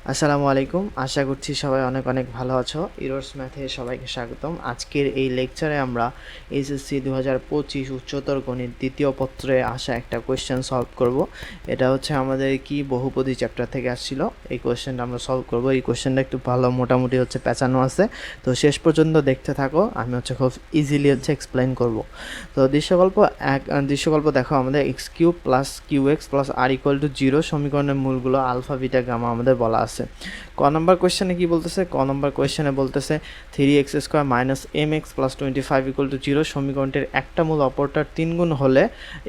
আসসালামু আলাইকুম। আশা করছি সবাই অনেক অনেক ভালো আছো। ইরোর্স ম্যাথে সবাইকে স্বাগতম। আজকের এই লেকচারে আমরা এইচএসসি 2025 উচ্চতর গণিত দ্বিতীয় পত্রে আসা একটা কোয়েশ্চেন সলভ করব। এটা হচ্ছে আমাদের কি বহুপদী চ্যাপ্টার থেকে আসছিল। এই কোয়েশ্চেনটা আমরা সলভ করব। এই কোয়েশ্চেনটা একটু ভালো মোটামুটি হচ্ছে পেঁচানো আছে, তো শেষ পর্যন্ত দেখতে থাকো। আমি হচ্ছে খুব ইজিলি হচ্ছে এক্সপ্লেন করব। তো দৃশ্যকল্প দেখো, আমাদের x cube plus q x plus r equal to 0 সমীকরণের মূলগুলো আলফা বিটা গামা আমাদের বলা আছে। ক নম্বর কোয়েশ্চেনে কি বলতেছে? ক নম্বর কোয়েশ্চেনে বলতেছে 3x² minus m x plus 25 equal to 0 সমীকরণটির একটা মূল অপরটার 3 গুণ হলে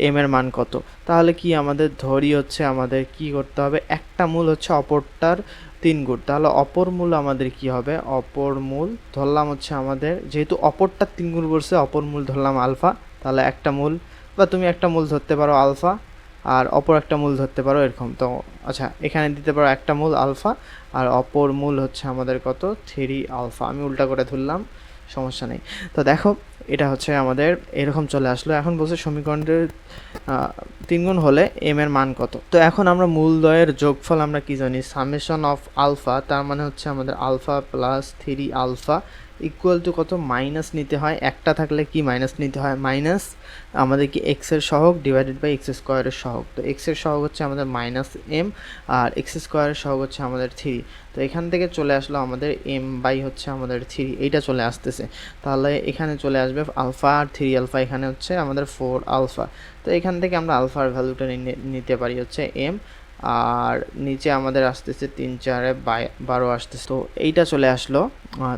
এম এর মান কত? তাহলে কি আমাদের ধরি হচ্ছে আমাদের কি করতে হবে, একটা মূল হচ্ছে অপরটার 3 গুণ, তাহলে অপর মূল আমাদের কি হবে? অপর মূল ধরলাম হচ্ছে আমাদের, যেহেতু অপরটার 3 গুণ বলছে, অপর মূল ধরলাম আলফা, তাহলে একটা মূল বা তুমি একটা মূল ধরতে পারো আলফা আর অপর একটা মূল ধরতে পারো এরকম। তো আচ্ছা, এখানে দিতে পারো একটা মূল আলফা আর অপর মূল হচ্ছে আমাদের কত? 3 আলফা। আমি উল্টা করে ধরলাম, সমস্যা নেই। তো দেখো, এটা হচ্ছে আমাদের এরকম চলে আসলো। এখন বলছে সমীকরণের 3 গুণ হলে এম এর মান কত? তো এখন আমরা মূলদ্বয়ের যোগফল আমরা কি জানি? সামেশন অফ আলফা, তার মানে হচ্ছে আমাদের alpha plus 3 alpha equal to কত? মাইনাস নিতে হয়, একটা থাকলে কি মাইনাস নিতে হয়? মাইনাস আমাদের কি এক্সের সহগ ডিভাইডেড বাই এক্স স্কোয়ারের সহগ। তো এক্সের সহগ হচ্ছে আমাদের মাইনাস এম আর এক্স স্কোয়ারের সহগ হচ্ছে আমাদের 3। তো এখান থেকে চলে আসলো আমাদের এম বাই হচ্ছে আমাদের 3, এইটা চলে আসতেছে। তাহলে এখানে চলে আসবে আলফা আর 3 আলফা, এখানে হচ্ছে আমাদের 4 আলফা। তো এখান থেকে আমরা আলফার ভ্যালুটা নিতে পারি হচ্ছে এম, আর নিচে আমাদের আসতেছে 3 4 12 আসতেছে। তো এইটা চলে আসলো।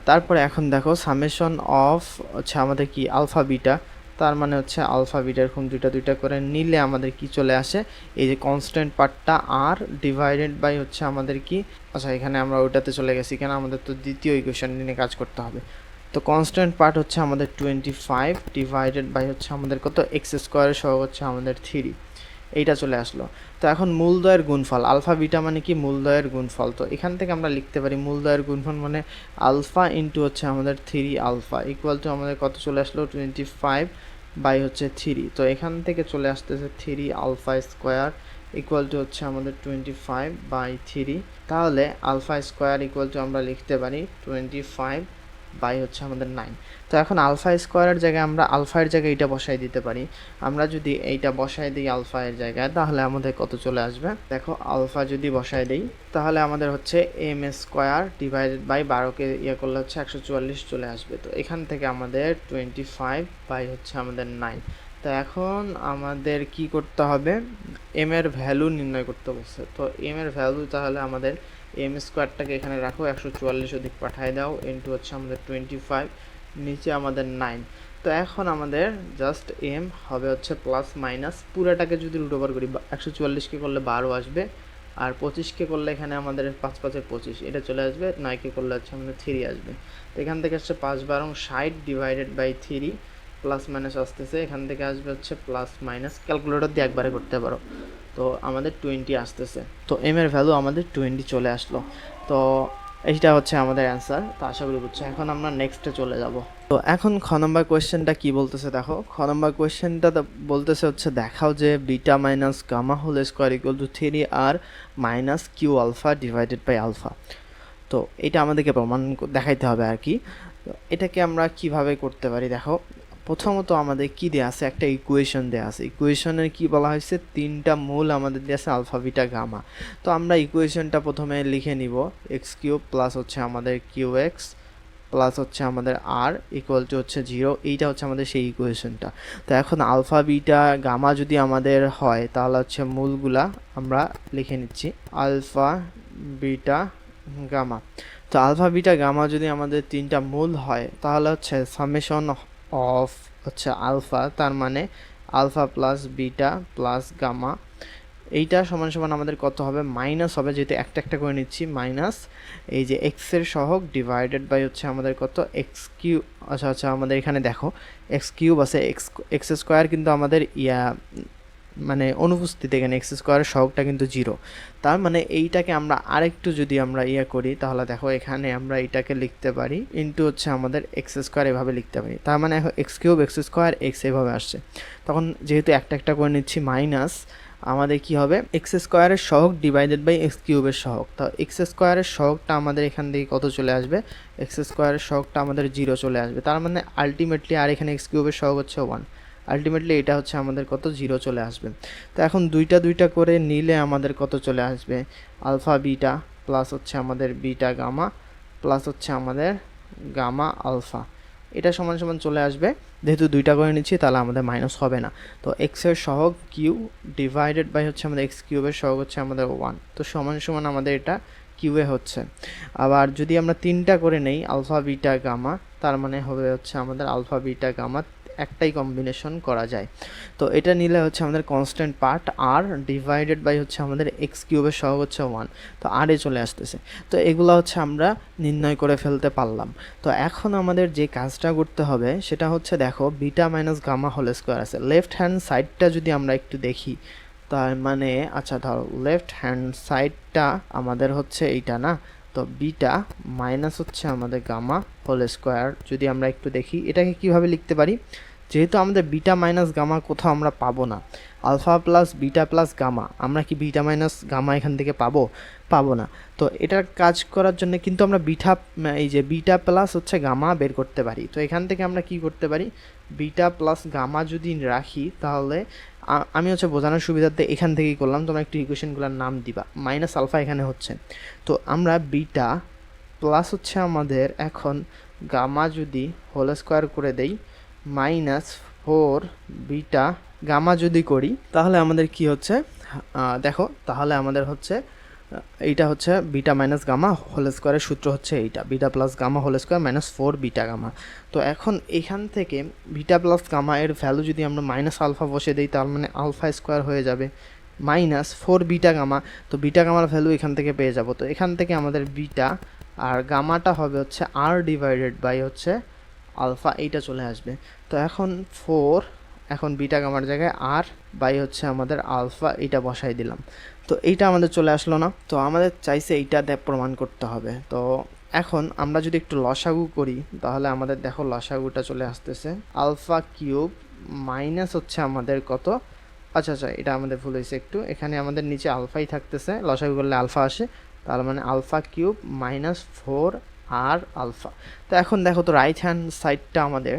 তারপরে এখন দেখো সামেশন অফ হচ্ছে আমাদের কি আলফা বিটা, তার মানে হচ্ছে আলফা বিটা এরকম দুইটা দুইটা করে নিলে আমাদের কি চলে আসে? এই যে কনস্ট্যান্ট পার্টটা আর ডিভাইডেড বাই হচ্ছে আমাদের কি, আচ্ছা এখানে আমরা ওইটাতে চলে গেছি, কেন আমাদের তো দ্বিতীয় ইকুয়েশন নিয়ে কাজ করতে হবে। তো কনস্ট্যান্ট পার্ট হচ্ছে আমাদের 25 ডিভাইডেড বাই হচ্ছে আমাদের কত? এক্স স্কোয়ারের সহ হচ্ছে আমাদের 3, এইটা চলে আসলো। তো এখন মূলদ্বয়ের গুণফল, আলফা বিটা মানে কি? মূলদ্বয়ের গুণফল। তো এখান থেকে আমরা লিখতে পারি মূলদ্বয়ের গুণফল মানে আলফা ইন্টু হচ্ছে আমাদের 3 আলফা ইকুয়াল টু আমাদের কত চলে আসলো? 25 বাই হচ্ছে 3। তো এখান থেকে চলে আসতেছে 3 আলফা স্কোয়ার ইকুয়াল টু হচ্ছে আমাদের 25 বাই 3। তাহলে আলফা স্কোয়ার ইকুয়াল টু আমরা লিখতে পারি 25 বাই হচ্ছে আমাদের 9। তো এখন আলফা স্কোয়ারের জায়গায় আমরা আলফার জায়গায় এইটা বসাই দিতে পারি। আমরা যদি এইটা বসাই দিই আলফা এর জায়গায়, তাহলে আমাদের কত চলে আসবে? দেখো, আলফা যদি বসাই দিই তাহলে আমাদের হচ্ছে এম স্কোয়ার ডিভাইডেড বাই 12কে ইয়ে করলে হচ্ছে 144 চলে আসবে। তো এখান থেকে আমাদের 25 বাই হচ্ছে আমাদের 9। তো এখন আমাদের কি করতে হবে? এম এর ভ্যালু নির্ণয় করতে বলছে। তো এম এর ভ্যালু তাহলে আমাদের এম স্কোয়ারটাকে এখানে রাখো, 144 ওদিক পাঠায় দাও, ইন্টু হচ্ছে আমাদের 25, নিচে আমাদের 9। তো এখন আমাদের জাস্ট এম হবে হচ্ছে প্লাস মাইনাস, পুরোটাকে যদি রুট ওভার করি 144কে করলে 12 আসবে, আর 25কে করলে এখানে আমাদের 5 5 25 এটা চলে আসবে, 9কে করলে হচ্ছে আমাদের 3 আসবে। তো এখান থেকে আসছে 5 12 60 ডিভাইডেড বাই 3, প্লাস মাইনাস আসতেছে, এখান থেকে আসবে হচ্ছে প্লাস মাইনাস, ক্যালকুলেটর দিয়ে একবারে করতে পারো। তো আমাদের 20 আসতেছে। তো এম এর ভ্যালু আমাদের 20 চলে আসলো। তো এইটা হচ্ছে আমাদের অ্যান্সার। তো আশা করি বুঝছো। এখন আমরা নেক্সটে চলে যাব। তো এখন খ নম্বর কোয়েশ্চেনটা কি বলতেছে দেখো। খ নম্বর কোয়েশ্চেনটা বলতেছে হচ্ছে দেখাও যে beta minus gamma whole square equal to 3 আর minus q alpha divided by alpha. তো এটা আমাদেরকে প্রমাণ দেখাইতে হবে আর কি। তো এটাকে আমরা কিভাবে করতে পারি দেখো। প্রথমত আমাদের কি দেয়া আছে? একটা ইকুয়েশন দেয়া আছে। ইকুয়েশনের কি বলা হয়েছে? 3টা মূল আমাদের দেয়া আছে আলফা বিটা গামা। তো আমরা ইকুয়েশনটা প্রথমে লিখে নিব, এক্স কিউব প্লাস হচ্ছে আমাদের কিউ এক্স প্লাস হচ্ছে আমাদের আর ইকুয়াল টু হচ্ছে 0। এইটা হচ্ছে আমাদের সেই ইকুয়েশনটা। তো এখন আলফা বিটা গামা যদি আমাদের হয় তাহলে হচ্ছে মূলগুলা আমরা লিখে নিচ্ছি, আলফা বিটা গামা। তো আলফা বিটা গামা যদি আমাদের 3টা মূল হয় তাহলে হচ্ছে সামেশন অফ হচ্ছে আলফা, তার মানে alpha plus beta plus gamma, এইটা সমান সমান আমাদের কত হবে? মাইনাস হবে, যেহেতু একটা একটা করে নিচ্ছি, মাইনাস এই যে এক্স এর সহগ ডিভাইডেড বাই হচ্ছে আমাদের কত? X cube. আচ্ছা আচ্ছা, আমাদের এখানে দেখো এক্স কিউব আছে, এক্স স্কোয়ার কিন্তু আমাদের মানে অনুপস্থিত, এখানে এক্স স্কোয়ারের সহগটা কিন্তু 0। তার মানে এইটাকে আমরা আরেকটু যদি আমরা করি তাহলে দেখো এখানে আমরা এইটাকে লিখতে পারি ইন্টু হচ্ছে আমাদের এক্স স্কোয়ার, এভাবে লিখতে পারি। তার মানে x cube x square x এভাবে আসছে। তখন যেহেতু একটা একটা করে নিচ্ছি, মাইনাস আমাদের কি হবে এক্স স্কোয়ারের সহগ ডিভাইডেড বাই এক্স কিউবের সহগ। তো এক্স স্কোয়ারের সহগটা আমাদের এখান থেকে কত চলে আসবে, এক্স স্কোয়ারের সহগটা আমাদের 0 চলে আসবে, তার মানে আলটিমেটলি আর এখানে এক্স কিউবের সহগ হচ্ছে 1, আলটিমেটলি এটা হচ্ছে আমাদের কত 0 চলে আসবে। তো এখন দুইটা করে নিলে আমাদের কত চলে আসবে, আলফা বিটা প্লাস হচ্ছে আমাদের বিটা গামা প্লাস হচ্ছে আমাদের গামা আলফা, এটা সমান সমান চলে আসবে। যেহেতু দুইটা করে নিচ্ছি তাহলে আমাদের মাইনাস হবে না। তো এক্সের সহগ কিউ ডিভাইডেড বাই হচ্ছে আমাদের এক্স কিউবের সহগ হচ্ছে আমাদের 1, তো সমান সমান আমাদের এটা কিউএ হচ্ছে। আবার যদি আমরা 3টা করে নেই আলফা বিটা গামা, তার মানে হবে হচ্ছে আমাদের আলফা বিটা গামা একটাই কম্বিনেশন করা যায়। তো এটা নিলে হচ্ছে আমাদের কনস্ট্যান্ট পার্ট আর ডিভাইডেড বাই হচ্ছে আমাদের এক্স কিউবের সহগ হচ্ছে 1, তো আর এ চলে আসতেছে। তো এগুলো হচ্ছে আমরা নির্ণয় করে ফেলতে পারলাম। তো এখন আমাদের যে কাজটা করতে হবে সেটা হচ্ছে দেখো beta minus gamma whole square আছে, লেফট হ্যান্ড সাইডটা যদি আমরা একটু দেখি, তার মানে আচ্ছা ধরো লেফট হ্যান্ড সাইডটা আমাদের হচ্ছে এইটা না, তো বিটা মাইনাস হচ্ছে আমাদের গামা হোল স্কোয়ার যদি আমরা একটু দেখি এটাকে কিভাবে লিখতে পারি, যেহেতু আমাদের বিটা মাইনাস গামা কোথাও আমরা পাবো না, alpha plus beta plus gamma, আমরা কি বিটা মাইনাস গামা এখান থেকে পাবো না। তো এটার কাজ করার জন্য কিন্তু আমরা এই যে বিটা প্লাস হচ্ছে গামা বের করতে পারি। তো এখান থেকে আমরা কি করতে পারি, বিটা প্লাস গামা যদি রাখি তাহলে আমি হচ্ছে বোঝানোর সুবিধার্থে এখান থেকেই করলাম, তোমরা একটু ইকুয়েশনগুলোর নাম দিবা। মাইনাস আলফা এখানে হচ্ছে, তো আমরা বিটা প্লাস হচ্ছে আমাদের এখন গামা যদি হোল স্কোয়ার করে দেই মাইনাস 4 বিটা গামা যদি করি তাহলে আমাদের কি হচ্ছে, দেখো তাহলে আমাদের হচ্ছে এইটা হচ্ছে বিটা মাইনাস গামা হোল স্কোয়ারের সূত্র হচ্ছে এইটা, beta plus gamma whole square minus 4 beta gamma. তো এখন এখান থেকে বিটা প্লাস গামা এর ভ্যালু যদি আমরা মাইনাস আলফা বসে দিই তার মানে আলফা স্কোয়ার হয়ে যাবে মাইনাস 4 বিটা গামা, তো বিটা গামার ভ্যালু এখান থেকে পেয়ে যাব। তো এখান থেকে আমাদের বিটা আর গামাটা হবে হচ্ছে আর ডিভাইডেড বাই হচ্ছে আলফা, এইটা চলে আসবে। তো এখন 4 এখন বিটা গামার জায়গায় আর বাই হচ্ছে আমাদের আলফা, এইটা বসাই দিলাম। তো এইটা আমাদের চলে আসলো না, তো আমাদের চাইছে এইটা প্রমাণ করতে হবে। তো এখন আমরা যদি একটু লসাগু করি তাহলে আমাদের দেখো লসাগুটা চলে আসতেছে আলফা কিউব মাইনাস হচ্ছে আমাদের কত, আচ্ছা এটা আমাদের ভুল হয়েছে একটু, এখানে আমাদের নিচে আলফাই থাকতেছে, লসাগু করলে আলফা আসে, তার মানে আলফা কিউব মাইনাস 4 আর আলফা। তো এখন দেখো তো রাইট হ্যান্ড সাইডটা আমাদের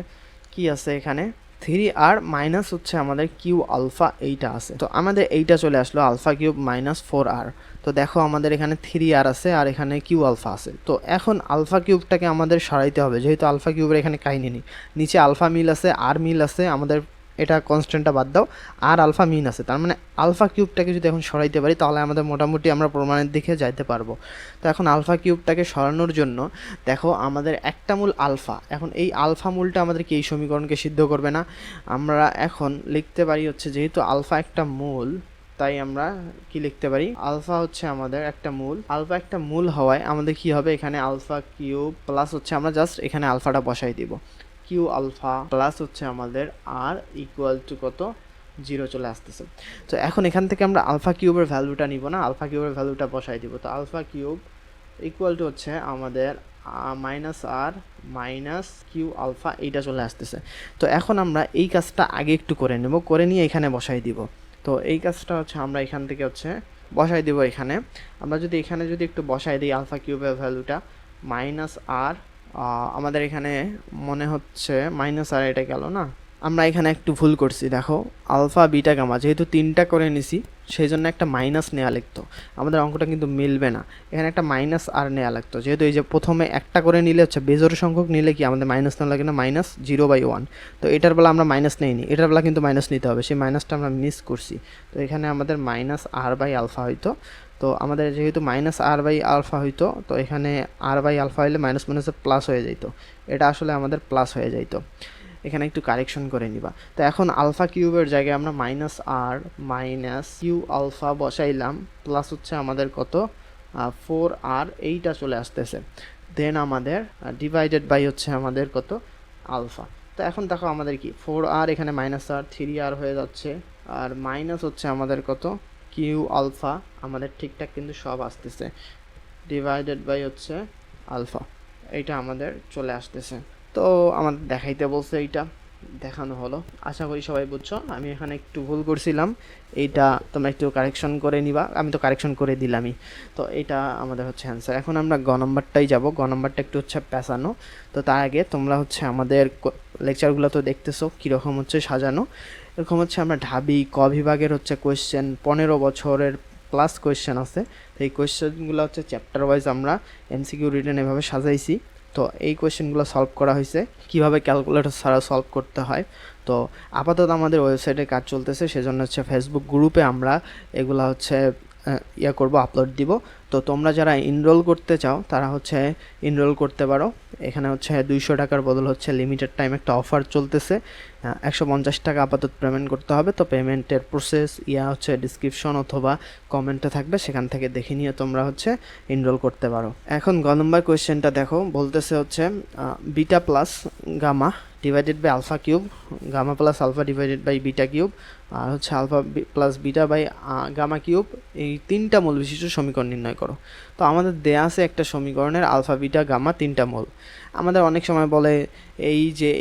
কি আছে, এখানে 3 আর মাইনাস হচ্ছে আমাদের কিউ আলফা এইটা আছে, তো আমাদের এইটা চলে আসলো আলফা কিউব মাইনাস 4 আর। তো দেখো আমাদের এখানে 3 আর আছে আর এখানে কিউ আলফা আছে। তো এখন আলফা কিউবটাকে আমাদের সরাইতে হবে, যেহেতু আলফা কিউবের এখানে কাহিনী নেই, নিচে আলফা মিল আছে আর মিল আছে, আমাদের এটা কনস্ট্যান্টটা বাদ দাও, আর আলফা মিন আছে, তার মানে আলফা কিউবটাকে যদি এখন সরাইতে পারি তাহলে আমাদের মোটামুটি আমরা প্রমাণের দিকে যাইতে পারবো। তো এখন আলফা কিউবটাকে সরানোর জন্য দেখো আমাদের একটা মূল আলফা, এখন এই আলফা মূলটা আমাদেরকে এই সমীকরণকে সিদ্ধ করবে না, আমরা এখন লিখতে পারি হচ্ছে যেহেতু আলফা একটা মূল তাই আমরা কি লিখতে পারি, আলফা হচ্ছে আমাদের একটা মূল, আলফা একটা মূল হওয়ায় আমাদের কি হবে এখানে আলফা কিউব প্লাস হচ্ছে আমরা জাস্ট এখানে আলফাটা বসাই দিব, কিউ আলফা প্লাস হচ্ছে আমাদের আর ইকুয়াল টু কত 0 চলে আসতেছে। তো এখন এখান থেকে আমরা আলফা কিউবের ভ্যালুটা নিব না, আলফা কিউবের ভ্যালুটা বসাই দিব। তো আলফা কিউব ইকুয়াল টু হচ্ছে আমাদের মাইনাস আর মাইনাস কিউ আলফা, এইটা চলে আসতেছে। তো এখন আমরা এই কাজটা আগে একটু করে নেব, করে নিয়ে এখানে বসাই দিব। তো এই কাজটা হচ্ছে আমরা এখান থেকে হচ্ছে বসাই দিব এখানে, আমরা যদি এখানে যদি একটু বসাই দিই আলফা কিউবের ভ্যালুটা মাইনাস আর, আমাদের এখানে মনে হচ্ছে মাইনাস আর এটা গেল না, আমরা এখানে একটু ভুল করছি, দেখো আলফা বিটা গামা যেহেতু 3টা করে নিছি সেই জন্য একটা মাইনাস নেওয়া লাগতো, আমাদের অঙ্কটা কিন্তু মিলবে না, এখানে একটা মাইনাস আর নেওয়া লাগতো, যেহেতু এই যে প্রথমে একটা করে নিলে হচ্ছে বেজোড় সংখ্যক নিলে কি আমাদের মাইনাস নেওয়া লাগে না, মাইনাস 0/1, তো এটার বেলা আমরা মাইনাস নেইনি, এটার বেলা কিন্তু মাইনাস নিতে হবে, সেই মাইনাসটা আমরা মিস করছি। তো এখানে আমাদের মাইনাস আর বাই আলফা হইতো, তো আমাদের যেহেতু মাইনাস আর বাই আলফা হইতো, তো এখানে আর বাই আলফা হইলে মাইনাস মাইনাসে প্লাস হয়ে যাইতো, এটা আসলে আমাদের প্লাস হয়ে যাইতো, এখানে একটু কারেকশন করে নিবা। তো এখন আলফা কিউবের জায়গায় আমরা মাইনাস আর মাইনাস কিউ আলফা বসাইলাম প্লাস হচ্ছে আমাদের কত 4 আর এইটা চলে আসতেছে, দেন আমাদের ডিভাইডেড বাই হচ্ছে আমাদের কত আলফা। তো এখন দেখো আমাদের কি 4 আর এখানে মাইনাস আর 3 আর হয়ে যাচ্ছে, আর মাইনাস হচ্ছে আমাদের কত কিউ আলফা, আমাদের ঠিকঠাক কিন্তু সব আসতেছে, ডিভাইডেড বাই হচ্ছে আলফা, এইটা আমাদের চলে আসতেছে। তো আমাদের দেখাইতে বলছে এইটা, দেখানো হলো। আশা করি সবাই বুঝছো। আমি এখানে একটু ভুল করছিলাম, এইটা তোমরা একটু কারেকশন করে নিবা। আমি তো কারেকশন করে দিলামই। তো এটা আমাদের হচ্ছে অ্যান্সার। এখন আমরা গ নম্বরটাই যাব। গ নম্বরটা একটু হচ্ছে পেঁচানো। তো তার আগে তোমরা হচ্ছে আমাদের লেকচারগুলো তো দেখতেছো কীরকম হচ্ছে সাজানো। এরকম হচ্ছে আমরা ঢাবি ক বিভাগের হচ্ছে কোয়েশ্চেন 15 বছরের প্লাস কোয়েশ্চেন আছে। তো এই কোয়েশ্চেনগুলো হচ্ছে চ্যাপ্টার ওয়াইজ আমরা এমসিকিউ রিটেন এভাবে সাজাইছি। তো এই কোয়েশ্চেনগুলো সলভ করা হয়েছে, কীভাবে ক্যালকুলেটর ছাড়া সলভ করতে হয়। তো আপাতত আমাদের ওয়েবসাইটে কাজ চলতেছে, সেজন্য হচ্ছে ফেসবুক গ্রুপে আমরা এগুলা হচ্ছে করব, আপলোড দিব। তো তোমরা যারা এনরোল করতে চাও তারা হচ্ছে এনরোল করতে পারো। এখানে হচ্ছে 200 টাকার বদল হচ্ছে লিমিটেড টাইম একটা অফার চলতেছে, 150 টাকা আপাতত পেমেন্ট করতে হবে। তো পেমেন্টের প্রসেস হচ্ছে ডিসক্রিপশন অথবা কমেন্টে থাকবে, সেখান থেকে দেখে নিয়ে তোমরা হচ্ছে এনরোল করতে পারো। এখন গ নম্বর কোয়েশ্চেনটা দেখো, বলতেছে হচ্ছে beta plus gamma divided by alpha cube, gamma plus alpha divided by beta cube, আর হচ্ছে alpha plus beta by gamma cube, এই তিনটা মূল বিশিষ্ট সমীকরণ নির্ণয় করো। তো আমাদের দেয়া আছে একটা সমীকরণের আলফা বিটা গামা তিনটা মূল। আমাদের অনেক সময় বলে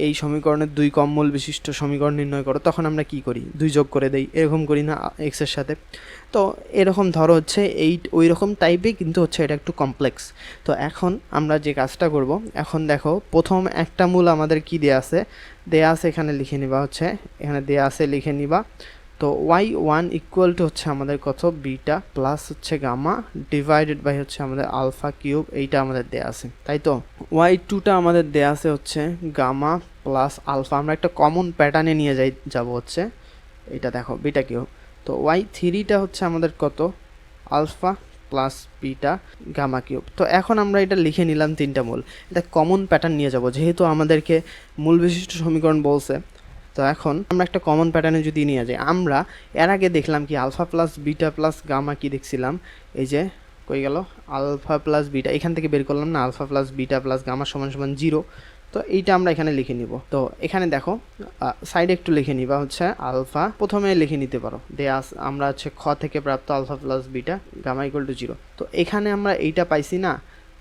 এই সমীকরণের 2 কম মূল বিশিষ্ট সমীকরণ নির্ণয় করো, তখন আমরা কি করি, 2 যোগ করে দেই, এরকম করি না এক্সের সাথে। তো এরকম ধরো হচ্ছে ওই রকম টাইপে, কিন্তু হচ্ছে এটা একটু কমপ্লেক্স। তো এখন আমরা যে কাজটা করব, এখন দেখো প্রথম একটা মূল আমাদের কি দেয়া আছে, এখানে লিখে নিবা, হচ্ছে এখানে দেয়া আছে লিখে নিবা। তো y1 ইকুয়াল টু হচ্ছে আমাদের কত, বিটা প্লাস হচ্ছে গামা ডিভাইডেড বাই হচ্ছে আমাদের আলফা কিউব, এইটা আমাদের দেয়া আছে, তাই তো। y2টা আমাদের দেয়া আছে হচ্ছে গামা প্লাস আলফা, আমরা একটা কমন প্যাটার্নে নিয়ে যাব হচ্ছে এটা, দেখো বিটা কিউব। তো y3টা হচ্ছে আমাদের কত, alpha plus beta gamma cube. তো এখন আমরা এটা লিখে নিলাম তিনটা মূল, এটা কমন প্যাটার্ন নিয়ে যাব, যেহেতু আমাদেরকে মূল বিশিষ্ট সমীকরণ বলছে। তো এখন আমরা একটা কমন প্যাটার্নে যদি নিয়ে যাই, আমরা এর আগে দেখলাম কি alpha plus beta plus gamma কি দেখছিলাম, এই যে কই গেল আলফা প্লাস বিটা, এখান থেকে বের করলাম না, alpha plus beta plus gamma সমান সমান 0। তো এইটা আমরা এখানে লিখে নিব। তো এখানে দেখো সাইডে একটু লিখে নিবা হচ্ছে আলফা, প্রথমে লিখে নিতে পারো আমরা হচ্ছে খ থেকে প্রাপ্ত alpha plus beta gamma equal to 0। তো এখানে আমরা এইটা পাইছি না,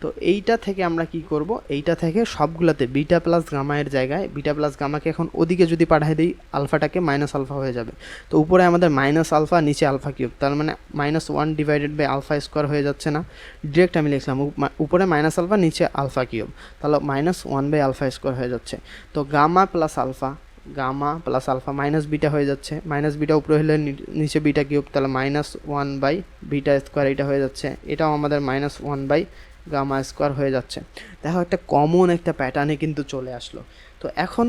তো এইটা থেকে আমরা কি করব, এইটা থেকে সবগুলোতে বিটা প্লাস গামা এর জায়গায় বিটা প্লাস গামাকে এখন ওদিকে যদি পাঠিয়ে দিই, আলফাটাকে মাইনাস আলফা হয়ে যাবে। তো উপরে আমাদের মাইনাস আলফা, নিচে আলফা কিউব, তার মানে -1 ডিভাইডেড বাই আলফা স্কোয়ার হয়ে যাচ্ছে না। ডিরেক্ট আমি লিখলাম উপরে মাইনাস আলফা, নিচে আলফা কিউব, তাহলে -1 বাই আলফা স্কোয়ার হয়ে যাচ্ছে। তো gamma plus alpha, gamma plus alpha minus beta হয়ে যাচ্ছে, মাইনাস বিটা উপরে হলে নিচে বিটা কিউব, তাহলে -1 বাই বিটা স্কোয়ার এটা হয়ে যাচ্ছে। এটাও আমাদের -1 বাই গামা স্কোয়ার হয়ে যাচ্ছে। দেখো একটা কমন একটা প্যাটার্নে কিন্তু চলে আসলো। তো এখন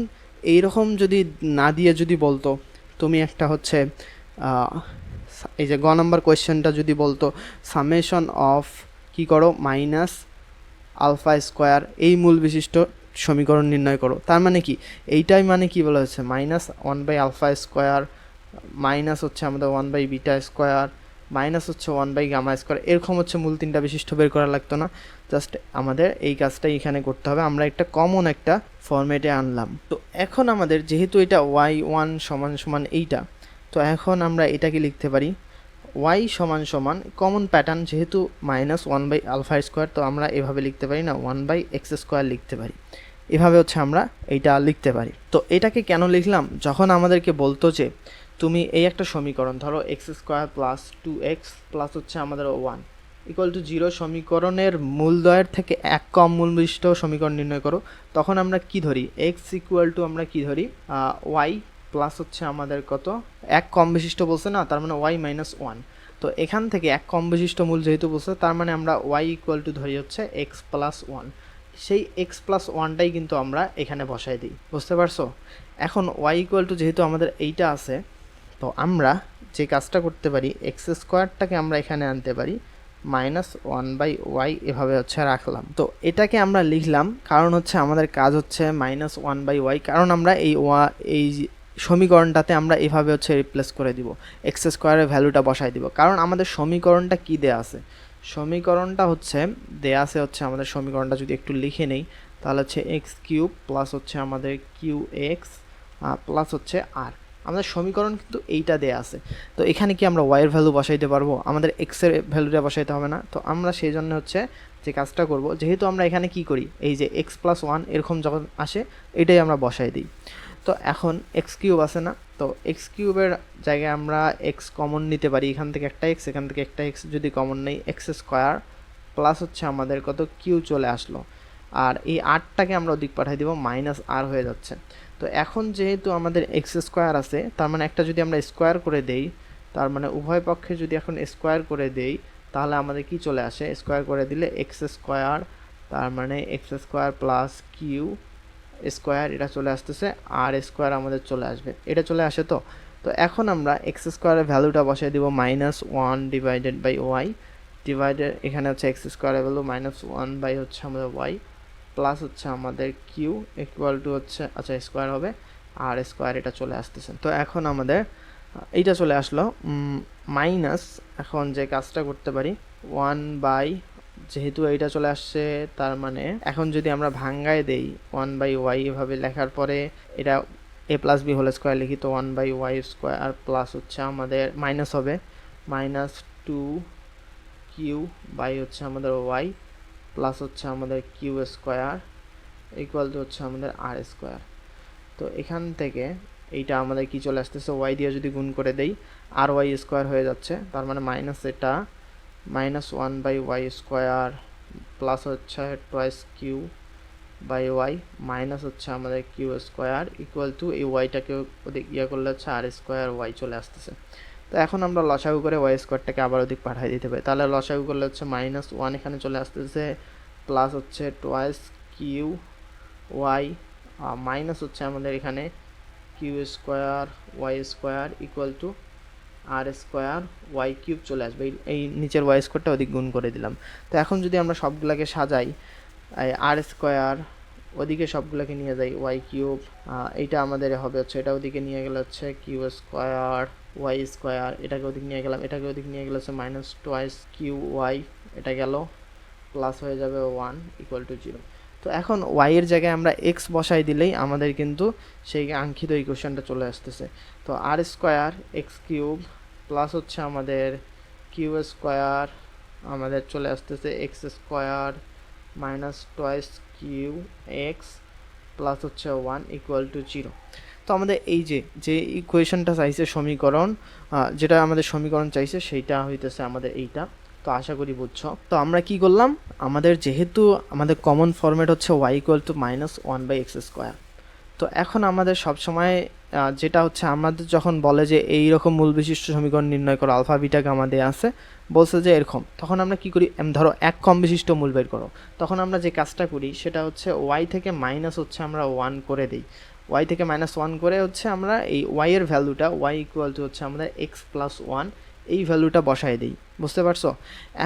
এইরকম যদি না দিয়ে যদি বলতো তুমি একটা হচ্ছে এই যে গ নম্বর কোয়েশ্চেনটা যদি বলতো সামেশন অফ কি করো মাইনাস আলফা স্কোয়ার এই মূল বিশিষ্ট সমীকরণ নির্ণয় করো, তার মানে কি এইটাই মানে কি বলা হচ্ছে -1 বাই আলফা স্কোয়ার মাইনাস হচ্ছে আমাদের 1 বাই বিটা স্কোয়ার মাইনাস হচ্ছে 1 বাই গামা স্কোয়ার, এরকম হচ্ছে মূল তিনটা বিশিষ্ট বের করা লাগতো না। জাস্ট আমাদের এই কাজটাই এখানে করতে হবে, আমরা একটা কমন একটা ফরম্যাটে আনলাম। তো এখন আমাদের যেহেতু এটা y1 সমান সমান এইটা, তো এখন আমরা এটাকে লিখতে পারি y সমান সমান কমন প্যাটার্ন, যেহেতু -1 বাই আলফা স্কোয়ার, তো আমরা এভাবে লিখতে পারি না, 1 বাই এক্স স্কোয়ার লিখতে পারি, এভাবে হচ্ছে আমরা এইটা লিখতে পারি। তো এটাকে কেন লিখলাম, যখন আমাদেরকে বলতো যে তুমি এই একটা সমীকরণ ধরো x square plus 2x plus হচ্ছে আমাদের 1 ইকুয়াল টু 0 সমীকরণের মূলদ্বয়ের থেকে এক কম মূল বিশিষ্ট সমীকরণ নির্ণয় করো, তখন আমরা কি ধরি, এক্স ইকুয়াল টু আমরা কি ধরি ওয়াই প্লাস হচ্ছে আমাদের কত এক কম বিশিষ্ট বলছে না, তার মানে ওয়াই মাইনাস 1। তো এখান থেকে এক কম বিশিষ্ট মূল যেহেতু বলছে, তার মানে আমরা ওয়াই ইকুয়াল টু ধরি হচ্ছে এক্স প্লাস 1। সেই এক্স প্লাস 1টাই কিন্তু আমরা এখানে বসাই দিই, বুঝতে পারছো। এখন ওয়াই ইকুয়াল টু যেহেতু আমাদের এইটা আছে, তো আমরা যে কাজটা করতে পারি এক্স স্কোয়ারটাকে আমরা এখানে আনতে পারি -1 বাই ওয়াই, এভাবে হচ্ছে রাখলাম। তো এটাকে আমরা লিখলাম কারণ হচ্ছে আমাদের কাজ হচ্ছে -1 বাই ওয়াই, কারণ আমরা এই সমীকরণটাতে আমরা এভাবে হচ্ছে রিপ্লেস করে দিব, এক্স স্কোয়ারের ভ্যালুটা বসাই দিব, কারণ আমাদের সমীকরণটা কি দেয়া আছে, সমীকরণটা হচ্ছে দেয়া আছে হচ্ছে আমাদের সমীকরণটা যদি একটু লিখে নেই, তাহলে হচ্ছে এক্স কিউব প্লাস হচ্ছে আমাদের কিউ এক্স প্লাস হচ্ছে আর, আমাদের সমীকরণ কিন্তু এইটা দেয়া আছে। তো এখানে কি আমরা ওয়াইয়ের ভ্যালু বসাইতে পারবো, আমাদের এক্সের ভ্যালুটা বসাইতে হবে না। তো আমরা সেই জন্য হচ্ছে যে কাজটা করব, যেহেতু আমরা এখানে কি করি এই যে এক্স প্লাস 1 এরকম যখন আসে এটাই আমরা বসাই দিই। তো এখন এক্স কিউব আছে না, তো এক্স কিউবের জায়গায় আমরা এক্স কমন নিতে পারি, এখান থেকে একটা এক্স, এখান থেকে একটা এক্স যদি কমন নেই, এক্স স্কোয়ার প্লাস হচ্ছে আমাদের কত কিউ চলে আসলো, আর এই আরটাকে আমরা ওদিক পাঠিয়ে দিব, মাইনাস আর হয়ে যাচ্ছে। তো এখন যেহেতু আমাদের এক্স স্কোয়ার আছে, তার মানে একটা যদি আমরা স্কোয়ার করে দেই, তার মানে উভয় পক্ষে যদি এখন স্কোয়ার করে দেই, তাহলে আমাদের কি চলে আসে, স্কোয়ার করে দিলে এক্স স্কোয়ার, তার মানে x square plus q square, এটা চলে আসতেছে, আর স্কোয়ার আমাদের চলে আসবে, এটা চলে আসে। তো তো এখন আমরা এক্স স্কোয়ারের ভ্যালুটা বসাই দিব -1 ডিভাইডেড বাই ওয়াই, ডিভাইডেড এখানে হচ্ছে এক্স স্কোয়ারের ভ্যালু -1 বাই হচ্ছে আমাদের ওয়াই, প্লাস হচ্ছে আমাদের কিউ ইকুয়াল টু হচ্ছে আচ্ছা স্কোয়ার হবে, আর স্কোয়ার এটা চলে আসতেছে। তো এখন আমাদের এইটা চলে আসলো, মাইনাস এখন যে কাজটা করতে পারি 1 বাই, যেহেতু এইটা চলে আসছে, তার মানে এখন যদি আমরা ভাঙ্গায় দেই 1 বাই ওয়াই এভাবে লেখার পরে এটা এ প্লাস বি হোল স্কোয়ার লিখি, তো 1 বাই ওয়াই স্কোয়ার প্লাস হচ্ছে আমাদের মাইনাস হবে -2 কিউ বাই হচ্ছে আমাদের ওয়াই প্লাস হচ্ছে আমাদের কিউ স্কোয়ার ইকুয়াল টু হচ্ছে আমাদের আর স্কোয়ার। তো এখান থেকে এইটা আমাদের কি চলে আসতেছে, ওয়াই দিয়ে যদি গুণ করে দেই আর ওয়াই স্কোয়ার হয়ে যাচ্ছে, তার মানে মাইনাস এটা -1 বাই ওয়াই স্কোয়ার প্লাস হচ্ছে twice q by y minus হচ্ছে আমাদের কিউ স্কোয়ার ইকুয়াল টু এই ওয়াইটাকে ওদিক ইয়ে করলে হচ্ছে আর স্কোয়ার ওয়াই চলে আসতেছে। তো এখন আমরা লসাগু করে ওয়াই স্কোয়ারটাকে আবার ওদিক পাঠিয়ে দিতে পারি, তাহলে লসাগু করলে হচ্ছে -1 এখানে চলে আসতেছে, প্লাস হচ্ছে টয়েস কিউ ওয়াই মাইনাস হচ্ছে আমাদের এখানে q square y square equal to r square y cube চলে আসবে, এই নিচের ওয়াই স্কোয়ারটা ওদিক গুণ করে দিলাম। তো এখন যদি আমরা সবগুলোকে সাজাই, আর স্কোয়ার ওদিকে সবগুলোকে নিয়ে যাই ওয়াই কিউব, এইটা আমাদের হবে হচ্ছে, এটা ওদিকে নিয়ে গেলে হচ্ছে কিউ স্কোয়ার ওয়াই স্কোয়ার, এটাকে ওদিক নিয়ে গেলাম, এটাকে ওদিক নিয়ে গেলে হচ্ছে -2 কিউ ওয়াই, এটা গেল প্লাস হয়ে যাবে 1 ইকুয়াল টু 0। তো এখন ওয়াই এর জায়গায় আমরা এক্স বসাই দিলেই আমাদের কিন্তু সেই কাঙ্ক্ষিত ইকুয়েশনটা চলে আসতেছে। তো r square x cube plus হচ্ছে আমাদের কিউ স্কোয়ার আমাদের চলে আসতেছে x square -2 q x plus হচ্ছে 1 ইকুয়াল টু 0। তো আমাদের এই যে ইকুয়েশনটা চাইছে সমীকরণ, যেটা আমাদের সমীকরণ চাইছে সেইটা হইতেছে আমাদের এইটা। তো আশা করি বুঝছো। তো আমরা কি করলাম, আমাদের যেহেতু আমাদের কমন ফরম্যাট হচ্ছে y equal to -1 by x square, তো এখন আমাদের সবসময় যেটা হচ্ছে আমাদের যখন বলে যে এই রকম মূল বিশিষ্ট সমীকরণ নির্ণয় করো, আলফা বিটা গামা দেয়া আছে, বলছে যে এরকম, তখন আমরা কি করি, ধরো এক কম বিশিষ্ট মূল বের করো, তখন আমরা যে কাজটা করি সেটা হচ্ছে ওয়াই থেকে মাইনাস হচ্ছে আমরা 1 করে দিই, ওয়াই থেকে -1 করে হচ্ছে আমরা এই ওয়াই এর ভ্যালুটা ওয়াই ইকুয়াল টু হচ্ছে আমাদের এক্স প্লাস 1 এই ভ্যালুটা বসাই দিই, বুঝতে পারছো।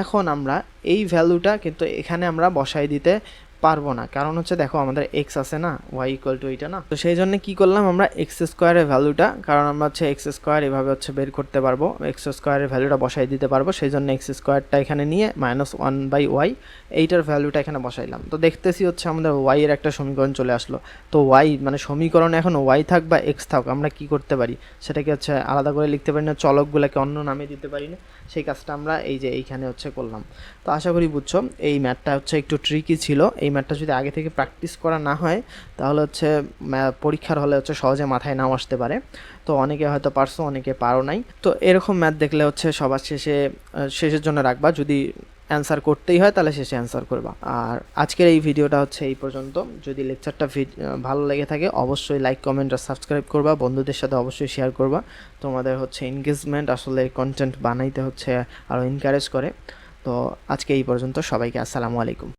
এখন আমরা এই ভ্যালুটা কিন্তু এখানে আমরা বসাই দিতে পারবো না, কারণ হচ্ছে দেখো আমাদের এক্স আছে না, ওয়াই ইকুয়াল টু এইটা না, তো সেই জন্য কি করলাম আমরা এক্স স্কোয়ারের ভ্যালুটা, কারণ আমরা হচ্ছে এক্স স্কোয়ার এভাবে হচ্ছে বের করতে পারবো, এক্স স্কোয়ারের ভ্যালুটা বসাই দিতে পারবো, সেই জন্য এক্স স্কোয়ারটা এখানে নিয়ে -1 বাই ওয়াই এইটার ভ্যালুটা এখানে বসাইলাম। তো দেখতেছি হচ্ছে আমাদের ওয়াই এর একটা সমীকরণ চলে আসলো। তো ওয়াই মানে সমীকরণে এখন ওয়াই থাক বা এক্স থাক, আমরা কি করতে পারি সেটাকে হচ্ছে আলাদা করে লিখতে পারি না, চলকগুলোকে অন্য নামে দিতে পারি না, সেই কাজটা আমরা এই যে এইখানে হচ্ছে করলাম। তো আশা করি বুঝছো, এই ম্যাথটা হচ্ছে একটু ট্রিকি ছিল, এই ম্যাথটা যদি আগে থেকে প্র্যাকটিস করা না হয় তাহলে হচ্ছে পরীক্ষার হলে হচ্ছে সহজে মাথায় নাও আসতে পারে। তো অনেকে হয়তো পারছো, অনেকে পারো নাই। তো এরকম ম্যাথ দেখলে হচ্ছে সবার শেষের জন্য রাখবা, যদি অ্যান্সার করতেই হয় তাহলে শেষে অ্যান্সার করবা। আর আজকের এই ভিডিওটা হচ্ছে এই পর্যন্ত। যদি লেকচারটা ভালো লেগে থাকে অবশ্যই লাইক কমেন্ট আর সাবস্ক্রাইব করবা, বন্ধুদের সাথে অবশ্যই শেয়ার করবা। তোমাদের হচ্ছে এনগেজমেন্ট আসলে কন্টেন্ট বানাইতে হচ্ছে আরও এনকারেজ করে। তো আজকে এই পর্যন্ত, সবাইকে আসসালামু আলাইকুম।